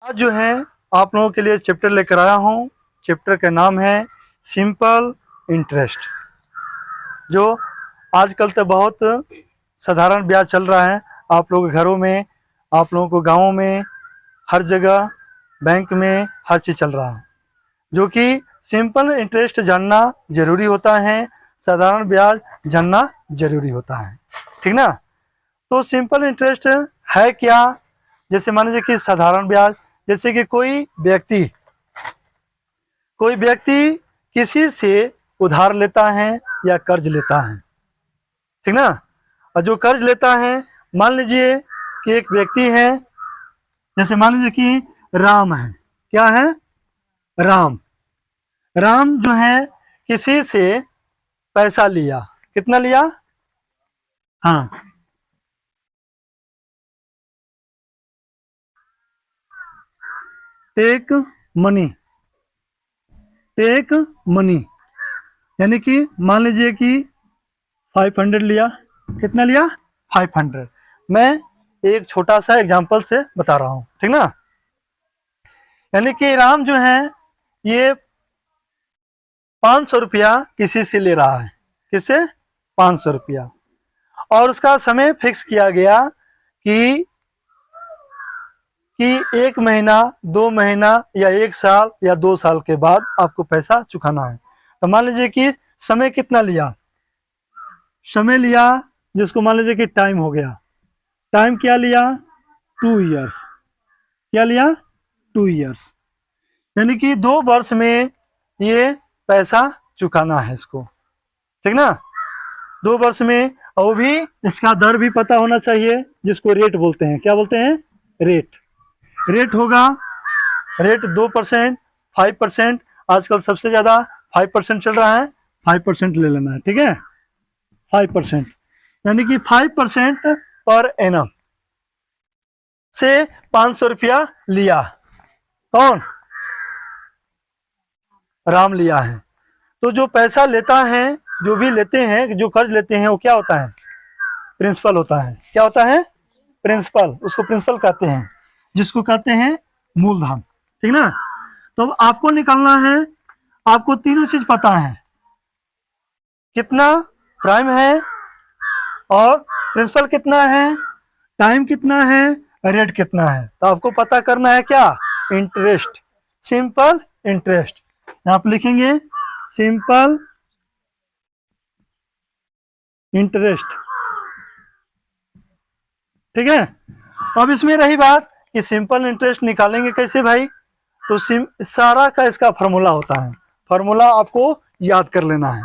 आज जो है आप लोगों के लिए चैप्टर लेकर आया हूँ। चैप्टर का नाम है सिंपल इंटरेस्ट, जो आजकल तो बहुत साधारण ब्याज चल रहा है। आप लोगों के घरों में, आप लोगों को गाँवों में, हर जगह बैंक में हर चीज़ चल रहा है, जो कि सिंपल इंटरेस्ट जानना जरूरी होता है, साधारण ब्याज जानना जरूरी होता है, ठीक ना। तो सिंपल इंटरेस्ट है क्या? जैसे मान लीजिए कि साधारण ब्याज, जैसे कि कोई व्यक्ति किसी से उधार लेता है या कर्ज लेता है, ठीक ना। और जो कर्ज लेता है, मान लीजिए कि एक व्यक्ति है, जैसे मान लीजिए कि राम है। क्या है? राम। राम जो है किसी से पैसा लिया। कितना लिया? हाँ, टेक मनी। टेक मनी यानी कि मान लीजिए कि 500 लिया। कितना लिया? 500। मैं एक छोटा सा एग्जांपल से बता रहा हूँ, ठीक ना। यानी कि राम जो है ये 500 रुपया किसी से ले रहा है। किससे? 500 रुपया। और उसका समय फिक्स किया गया कि कि 1 महीना, 2 महीना या 1 साल या 2 साल के बाद आपको पैसा चुकाना है। तो मान लीजिए कि समय कितना लिया? समय लिया, जिसको मान लीजिए कि टाइम हो गया। टाइम क्या लिया? 2 इयर्स। क्या लिया? 2 इयर्स। यानी कि 2 वर्ष में ये पैसा चुकाना है इसको, ठीक ना। 2 वर्ष में, और वो भी इसका दर भी पता होना चाहिए, जिसको रेट बोलते हैं। क्या बोलते हैं? रेट। रेट होगा, रेट 2%, 5%। आजकल सबसे ज़्यादा 5% चल रहा है। 5% ले लेना है, ठीक है। 5%, यानी कि 5% पर एनम से 500 रुपया लिया। कौन? राम लिया है। तो जो पैसा लेता है, जो भी लेते हैं, जो कर्ज लेते हैं, वो क्या होता है? प्रिंसिपल होता है। क्या होता है? प्रिंसिपल। उसको प्रिंसिपल कहते हैं, जिसको कहते हैं मूलधन, ठीक ना। तो अब आपको निकालना है, आपको तीनों चीज पता है। कितना प्राइम है, और प्रिंसिपल कितना है, टाइम कितना है, रेट कितना है। तो आपको पता करना है क्या? इंटरेस्ट। Simple interest. आप लिखेंगे सिंपल इंटरेस्ट, ठीक है। अब इसमें रही बात कि सिंपल इंटरेस्ट निकालेंगे कैसे भाई। तो सारा का इसका फार्मूला होता है। फार्मूला आपको याद कर लेना है।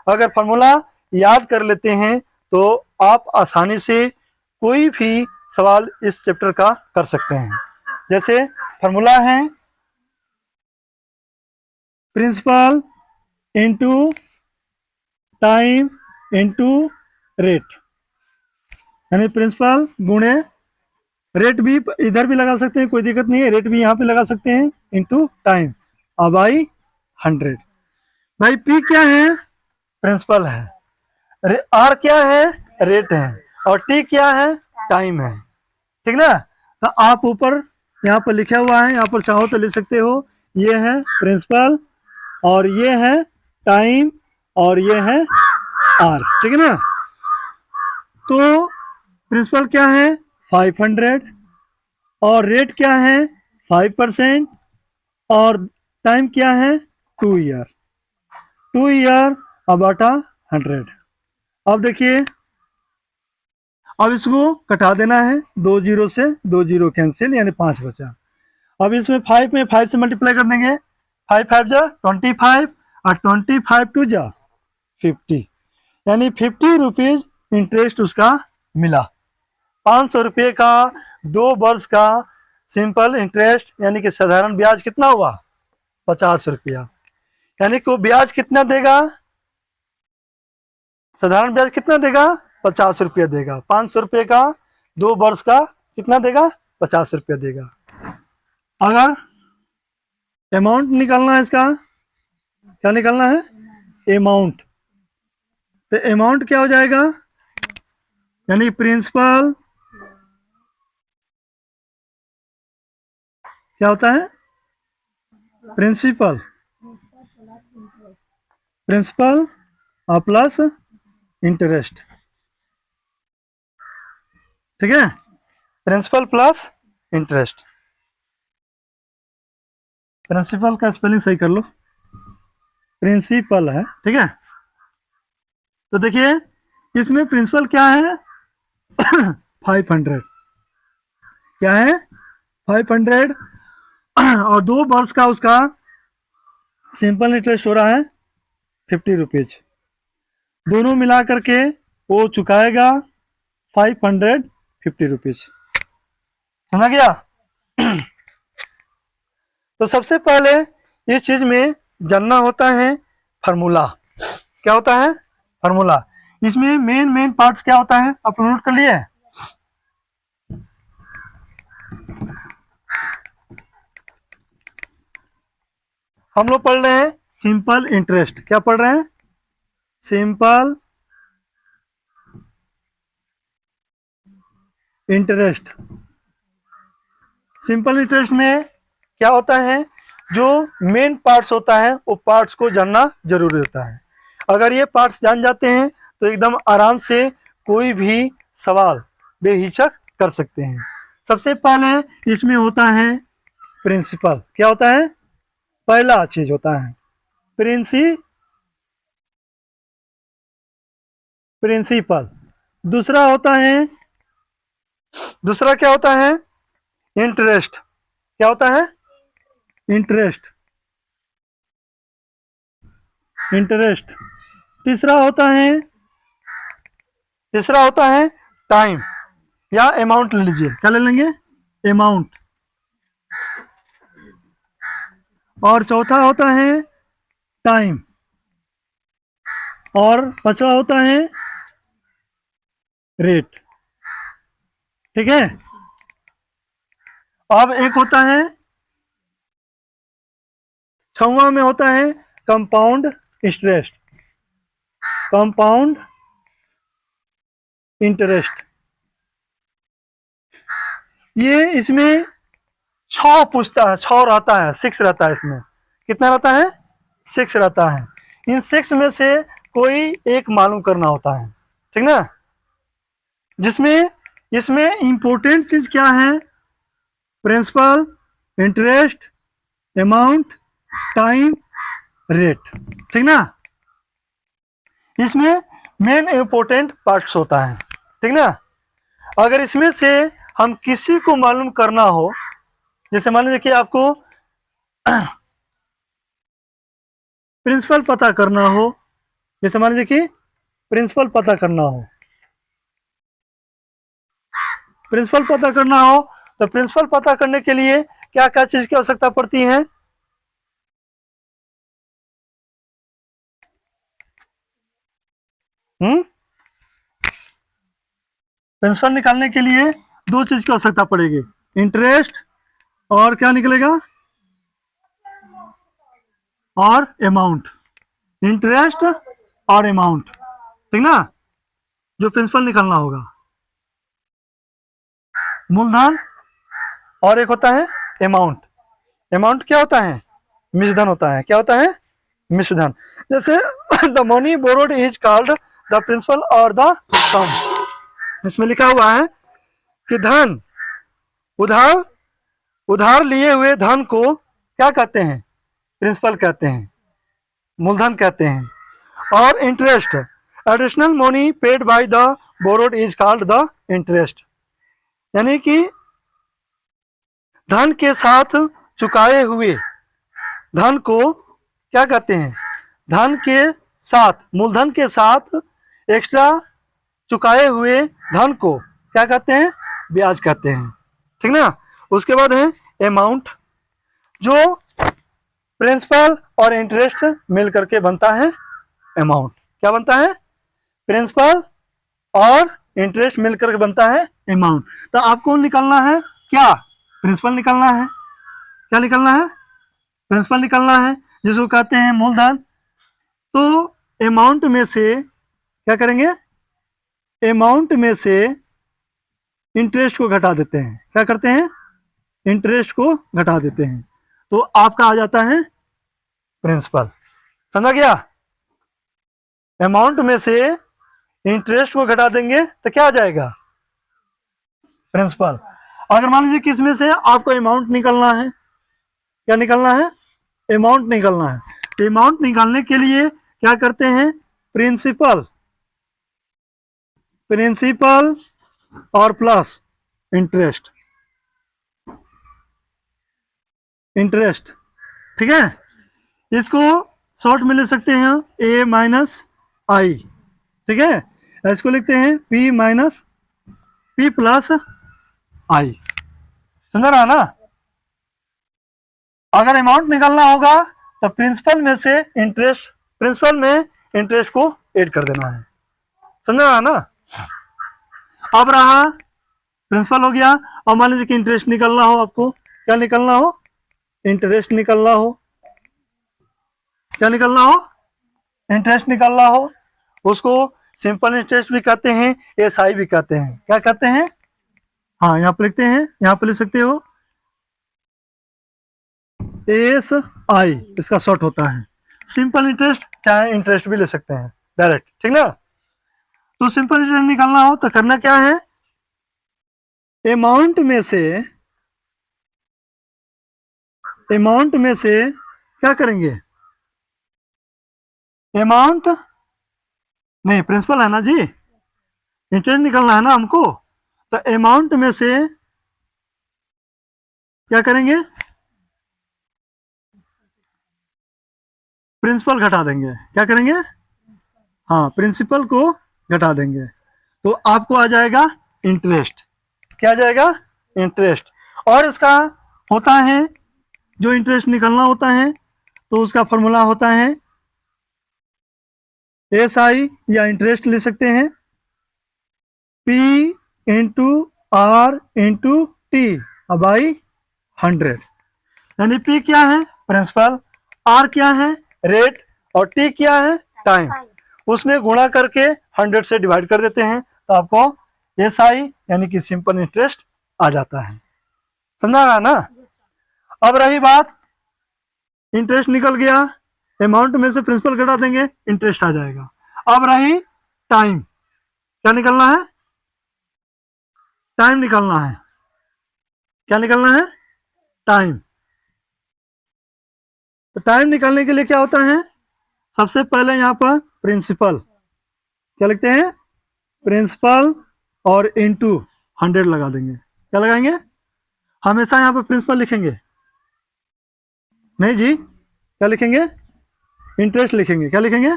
अगर फार्मूला याद कर लेते हैं तो आप आसानी से कोई भी सवाल इस चैप्टर का कर सकते हैं। जैसे फार्मूला है principal into time into rate, यानी प्रिंसिपल गुणे रेट। भी इधर भी लगा सकते हैं, कोई दिक्कत नहीं है। रेट भी यहाँ पे लगा सकते हैं, इनटू टाइम और बाई 100। भाई पी क्या है? प्रिंसिपल है। आर क्या है? रेट है। और टी क्या है? टाइम है, ठीक ना। तो आप ऊपर यहाँ पर लिखा हुआ है, यहाँ पर चाहो तो लिख सकते हो। ये है प्रिंसिपल, और ये है टाइम, और ये है आर, ठीक है ना। तो प्रिंसिपल क्या है? 500, और रेट क्या है? 5%, और टाइम क्या है? 2 ईयर। 2 ईयर अब बटा 100। अब देखिए, अब इसको कटा देना है। 2 जीरो से 2 जीरो कैंसिल, यानी 5 बचा। अब इसमें 5 में 5 से मल्टीप्लाई कर देंगे। 5 5 जा 25, और 25 2 जा 50, यानी 50 रुपीज इंटरेस्ट उसका मिला। 500 रुपये का 2 वर्ष का सिंपल इंटरेस्ट, यानी कि साधारण ब्याज कितना हुआ? 50 रुपया। यानी कि वो ब्याज कितना देगा? साधारण ब्याज कितना देगा? 50 रुपया देगा। 500 रुपये का 2 वर्ष का कितना देगा? 50 रुपया देगा। अगर अमाउंट निकालना है इसका, क्या निकालना है? अमाउंट। तो अमाउंट क्या हो जाएगा? यानी प्रिंसिपल क्या होता है? प्रिंसिपल, प्रिंसिपल और प्लस इंटरेस्ट। ठीक है, प्रिंसिपल प्लस इंटरेस्ट। प्रिंसिपल का स्पेलिंग सही कर लो, प्रिंसिपल है, ठीक है। तो देखिए इसमें प्रिंसिपल क्या है? 500, क्या है? 500, और 2 वर्ष का उसका सिंपल इंटरेस्ट हो रहा है 50 रुपीज। दोनों मिला करके वो चुकाएगा 550 रुपीज। समझ गया? तो सबसे पहले इस चीज में जानना होता है फार्मूला। क्या होता है? फार्मूला। इसमें मेन पार्ट्स क्या होता है, आप नोट कर लिए? हम लोग पढ़ रहे हैं सिंपल इंटरेस्ट। क्या पढ़ रहे हैं? Simple interest. सिंपल इंटरेस्ट में क्या होता है, जो मेन पार्ट्स होता है वो पार्ट्स को जानना जरूरी होता है। अगर ये पार्ट्स जान जाते हैं तो एकदम आराम से कोई भी सवाल बेहिचक कर सकते हैं। सबसे पहले इसमें होता है प्रिंसिपल। क्या होता है? पहला चीज होता है प्रिंसिपल। दूसरा होता है, दूसरा क्या होता है? इंटरेस्ट। क्या होता है? Interest, interest. तीसरा होता है, तीसरा होता है टाइम या अमाउंट ले लीजिए। क्या ले लेंगे? अमाउंट। और चौथा होता है टाइम। और पांचवा होता है रेट। ठीक है। अब एक होता है, छवा में होता है कंपाउंड इंटरेस्ट, कंपाउंड इंटरेस्ट। ये इसमें 6 पूछता है, 6 रहता है, 6 रहता है। इसमें कितना रहता है? 6 रहता है। इन 6 में से कोई एक मालूम करना होता है, ठीक ना। जिसमें इसमें इंपॉर्टेंट चीज क्या है? Principal, interest, amount, time, rate. ठीक ना। इसमें मेन इंपॉर्टेंट पार्ट्स होता है, ठीक ना। अगर इसमें से हम किसी को मालूम करना हो, जैसे मान लीजिए कि आपको प्रिंसिपल पता करना हो, जैसे मान लीजिए कि प्रिंसिपल पता करना हो, प्रिंसिपल पता करना हो, तो प्रिंसिपल पता करने के लिए क्या क्या चीज की आवश्यकता पड़ती है? प्रिंसिपल निकालने के लिए 2 चीज की आवश्यकता पड़ेगी, इंटरेस्ट और क्या निकलेगा? और अमाउंट। इंटरेस्ट और अमाउंट, ठीक ना, जो प्रिंसिपल निकालना होगा। मूलधन और एक होता है अमाउंट। अमाउंट क्या होता है? मिश्रधन होता है। क्या होता है? मिश्रधन। जैसे the money borrowed is called the principal और द सम। इसमें लिखा हुआ है कि धन, उधार, उधार लिए हुए धन को क्या कहते हैं? प्रिंसिपल कहते हैं, मूलधन कहते हैं। और interest, additional money paid by the borrowed is called the interest. यानी कि धन के साथ चुकाए हुए धन को क्या कहते हैं? धन के साथ, मूलधन के साथ एक्स्ट्रा चुकाए हुए धन को क्या कहते हैं? ब्याज कहते हैं, ठीक ना। उसके बाद है अमाउंट, जो प्रिंसिपल और इंटरेस्ट मिल करके बनता है अमाउंट। क्या बनता है? प्रिंसिपल और इंटरेस्ट मिलकर के बनता है अमाउंट। तो आपको निकालना है क्या? प्रिंसिपल निकालना है। क्या निकालना है? प्रिंसिपल निकालना है, जिसको कहते हैं मूलधन। तो अमाउंट में से क्या करेंगे? अमाउंट में से इंटरेस्ट को घटा देते हैं। क्या करते हैं? इंटरेस्ट को घटा देते हैं, तो आपका आ जाता है प्रिंसिपल। समझा गया? अमाउंट में से इंटरेस्ट को घटा देंगे तो क्या आ जाएगा? प्रिंसिपल। अगर मान लीजिए किस में से आपको अमाउंट निकलना है, क्या निकलना है? अमाउंट निकलना है। तो अमाउंट निकालने के लिए क्या करते हैं? प्रिंसिपल, प्रिंसिपल और प्लस इंटरेस्ट, इंटरेस्ट, ठीक है? इसको शॉर्ट में ले सकते हैं ए माइनस आई, ठीक है? इसको लिखते हैं पी माइनस पी प्लस आई। समझ रहा ना? अगर अमाउंट निकालना होगा तो प्रिंसिपल में से इंटरेस्ट, प्रिंसिपल में इंटरेस्ट को ऐड कर देना है। समझ रहा ना? अब रहा प्रिंसिपल हो गया। और मान लीजिए कि इंटरेस्ट निकलना हो, आपको क्या निकलना हो? इंटरेस्ट निकलना हो, क्या निकलना हो? इंटरेस्ट निकलना हो। उसको सिंपल इंटरेस्ट भी कहते हैं, एसआई भी कहते हैं। क्या कहते हैं? हाँ, यहाँ पे लिखते हैं, यहाँ पे लिख सकते हो एस आई, इसका शॉर्ट होता है। सिंपल इंटरेस्ट चाहे इंटरेस्ट भी ले सकते हैं डायरेक्ट, ठीक ना? तो सिंपल इंटरेस्ट निकालना हो तो करना क्या है? अमाउंट में से, अमाउंट में से क्या करेंगे? अमाउंट नहीं, प्रिंसिपल है ना जी, इंटरेस्ट निकालना है ना हमको, तो अमाउंट में से क्या करेंगे? प्रिंसिपल घटा देंगे। क्या करेंगे? हाँ, प्रिंसिपल को घटा देंगे, तो आपको आ जाएगा इंटरेस्ट। क्या आ जाएगा? इंटरेस्ट। और इसका होता है, जो इंटरेस्ट निकलना होता है तो उसका फॉर्मूला होता है एस आई, या इंटरेस्ट ले सकते हैं P into R into T by 100। यानी पी क्या है? प्रिंसिपल, आर क्या है? रेट, और टी क्या है? टाइम। उसमें गुणा करके 100 से डिवाइड कर देते हैं, तो आपको एस आई यानी कि सिंपल इंटरेस्ट आ जाता है। समझा रहा ना? अब रही बात, इंटरेस्ट निकल गया, अमाउंट में से प्रिंसिपल घटा देंगे, इंटरेस्ट आ जाएगा। अब रही टाइम, क्या निकलना है? टाइम निकलना है। क्या निकलना है? टाइम। तो टाइम निकालने के लिए क्या होता है? सबसे पहले यहाँ पर प्रिंसिपल, क्या लिखते हैं? प्रिंसिपल और इनटू 100 लगा देंगे। क्या लगाएंगे? हमेशा यहाँ पर प्रिंसिपल लिखेंगे नहीं जी, क्या लिखेंगे? इंटरेस्ट लिखेंगे। क्या लिखेंगे?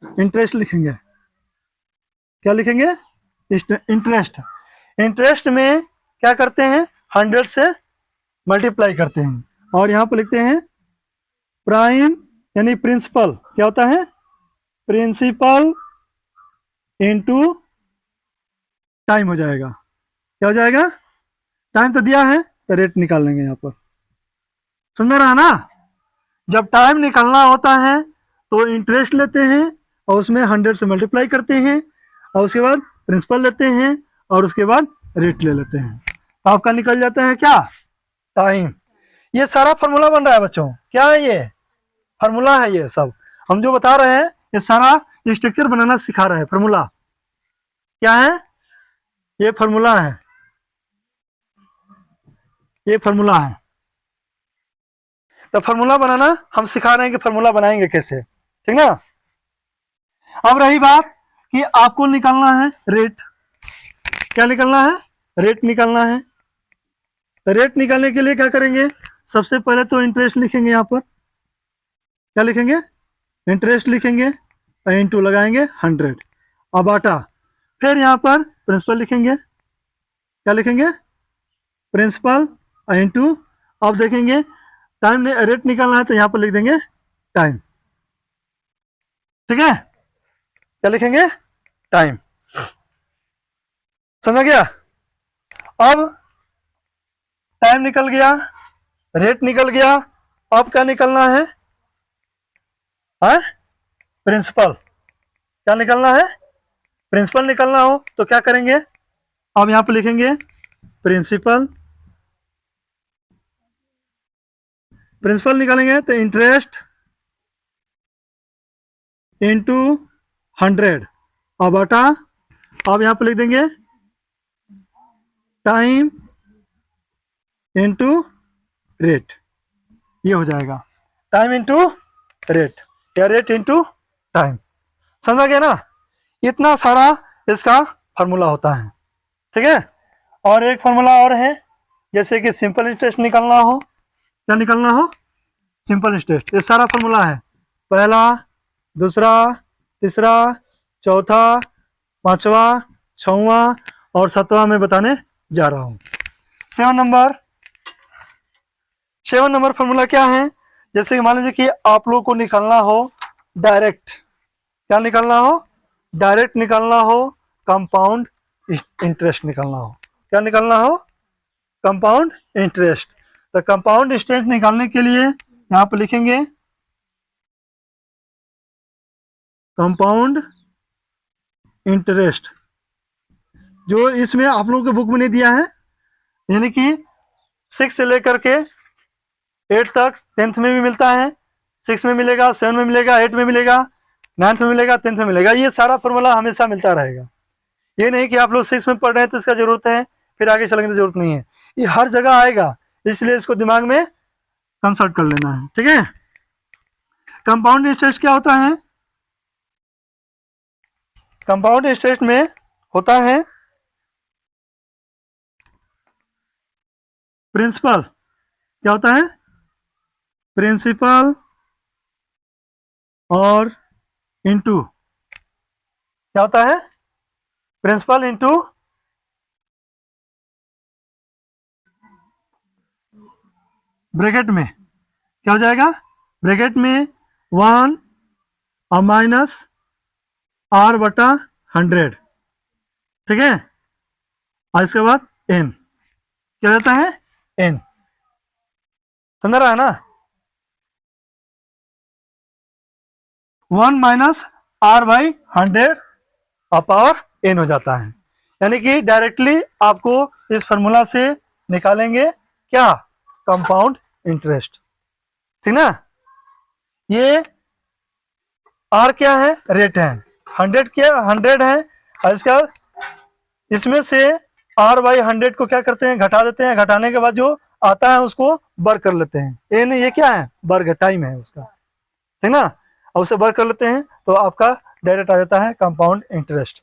इंटरेस्ट लिखेंगे। क्या लिखेंगे? इंटरेस्ट। इंटरेस्ट में क्या करते हैं? 100 से मल्टीप्लाई करते हैं, और यहाँ पर लिखते हैं प्राइम यानी प्रिंसिपल। क्या होता है? प्रिंसिपल इनटू टाइम हो जाएगा। क्या हो जाएगा? टाइम तो दिया है, तो रेट निकाल लेंगे यहाँ पर। समझ में रहा ना? जब टाइम निकालना होता है तो इंटरेस्ट लेते हैं और उसमें 100 से मल्टीप्लाई करते हैं, और उसके बाद प्रिंसिपल लेते हैं, और उसके बाद रेट ले लेते हैं, तो आपका निकल जाता है क्या? टाइम। ये सारा फॉर्मूला बन रहा है बच्चों। क्या है ये? फॉर्मूला है। ये सब हम जो बता रहे हैं, ये सारा स्ट्रक्चर बनाना सिखा रहे हैं। फॉर्मूला क्या है? ये फॉर्मूला है, ये फॉर्मूला है। तो फॉर्मूला बनाना हम सिखा रहे हैं कि फॉर्मूला बनाएंगे कैसे, ठीक ना? अब रही बात कि आपको निकालना है रेट। क्या निकालना है? रेट निकालना है। तो रेट निकालने के लिए क्या करेंगे? सबसे पहले तो इंटरेस्ट लिखेंगे। यहाँ पर क्या लिखेंगे? इंटरेस्ट लिखेंगे, इंटू लगाएंगे 100, अब आटा। फिर यहाँ पर प्रिंसिपल लिखेंगे। क्या लिखेंगे? प्रिंसिपल इंटू, अब देखेंगे टाइम रेट निकालना है तो यहाँ पर लिख देंगे टाइम। ठीक है? क्या लिखेंगे? टाइम। समझ गया? अब टाइम निकल गया, रेट निकल गया, अब क्या निकलना है? प्रिंसिपल। क्या निकलना है? प्रिंसिपल निकलना हो तो क्या करेंगे? अब यहाँ पे लिखेंगे प्रिंसिपल प्रिंसिपल निकालेंगे तो इंटरेस्ट इंटू 100 और बटा, अब यहाँ पर लिख देंगे टाइम इंटू रेट, ये हो जाएगा टाइम इंटू रेट या रेट इंटू टाइम। समझा गया ना? इतना सारा इसका फार्मूला होता है, ठीक है। और एक फार्मूला और है, जैसे कि सिंपल इंटरेस्ट निकालना हो, क्या निकालना हो, सिंपल इंटरेस्ट। ये सारा फार्मूला है, पहला, दूसरा, तीसरा, चौथा, पांचवा, छठवां और सातवां में बताने जा रहा हूं। 7 नंबर फार्मूला क्या है? जैसे कि मान लीजिए कि आप लोगों को निकालना हो डायरेक्ट, क्या निकालना हो, डायरेक्ट निकालना हो, कंपाउंड इंटरेस्ट निकालना हो, क्या निकालना हो, कंपाउंड इंटरेस्ट। तो कंपाउंड इंटरेस्ट निकालने के लिए यहां पर लिखेंगे कंपाउंड इंटरेस्ट, जो इसमें आप लोगों के बुक में नहीं दिया है, यानी कि 6 से लेकर के 8 तक 10th में भी मिलता है, 6 में मिलेगा, 7 में मिलेगा, 8 में मिलेगा, 9th में मिलेगा, 10th में मिलेगा। ये सारा फॉर्मूला हमेशा मिलता रहेगा। ये नहीं कि आप लोग 6 में पढ़ रहे हैं तो इसका जरूरत है, फिर आगे चलेंगे तो जरूरत नहीं है, ये हर जगह आएगा, इसलिए इसको दिमाग में कंसल्ट कर लेना है, ठीक है। कंपाउंड इंटरेस्ट क्या होता है? कंपाउंड इंटरेस्ट में होता है प्रिंसिपल, क्या होता है, प्रिंसिपल और इनटू, क्या होता है, प्रिंसिपल इनटू ब्रैकेट में क्या हो जाएगा, ब्रैकेट में 1 और माइनस r बटा 100, ठीक है। और इसके बाद n क्या जाता है, n, समझ रहा है ना, 1 माइनस r बाई 100 और पावर n हो जाता है। यानी कि डायरेक्टली आपको इस फार्मूला से निकालेंगे क्या, कंपाउंड इंटरेस्ट, ठीक ना। ये r क्या है, रेट है, 100 क्या, 100 है, और इसका इसमें से r बाई 100 को क्या करते हैं, घटा देते हैं, घटाने के बाद जो आता है उसको वर्ग कर लेते हैं, n ये क्या है, वर्ग टाइम है उसका, ठीक ना, और उसे वर्ग कर लेते हैं तो आपका डायरेक्ट आ जाता है कंपाउंड इंटरेस्ट।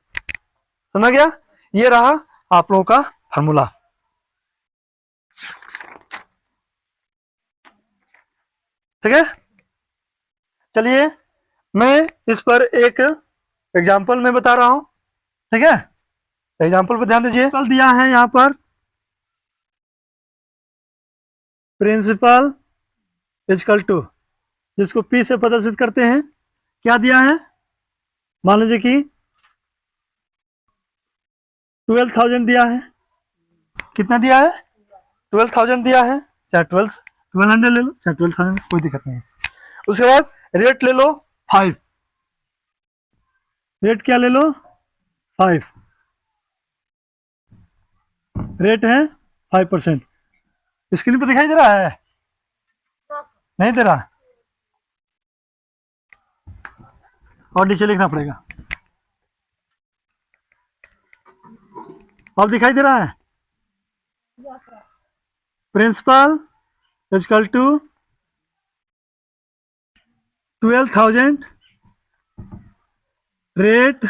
समझ गया? ये रहा आप लोगों का फार्मूला, ठीक है। चलिए मैं इस पर एक एग्जाम्पल में बता रहा हूं, ठीक है। एग्जाम्पल पर ध्यान दीजिए, कल दिया है यहाँ पर प्रिंसिपल इजकल टू, जिसको P से प्रदर्शित करते हैं, क्या दिया है, मान लीजिए कि 12,000 दिया है, कितना दिया है, 12,000 दिया है, चाहे 1200 ले लो, चाहे 12,000, कोई दिक्कत नहीं है। उसके बाद रेट ले लो 5, रेट क्या ले लो, 5, रेट है 5%। स्क्रीन पर दिखाई दे रहा है, नहीं दे रहा, और नीचे लिखना पड़ेगा, अब दिखाई दे रहा है, प्रिंसिपल इजकल टू 12,000, रेट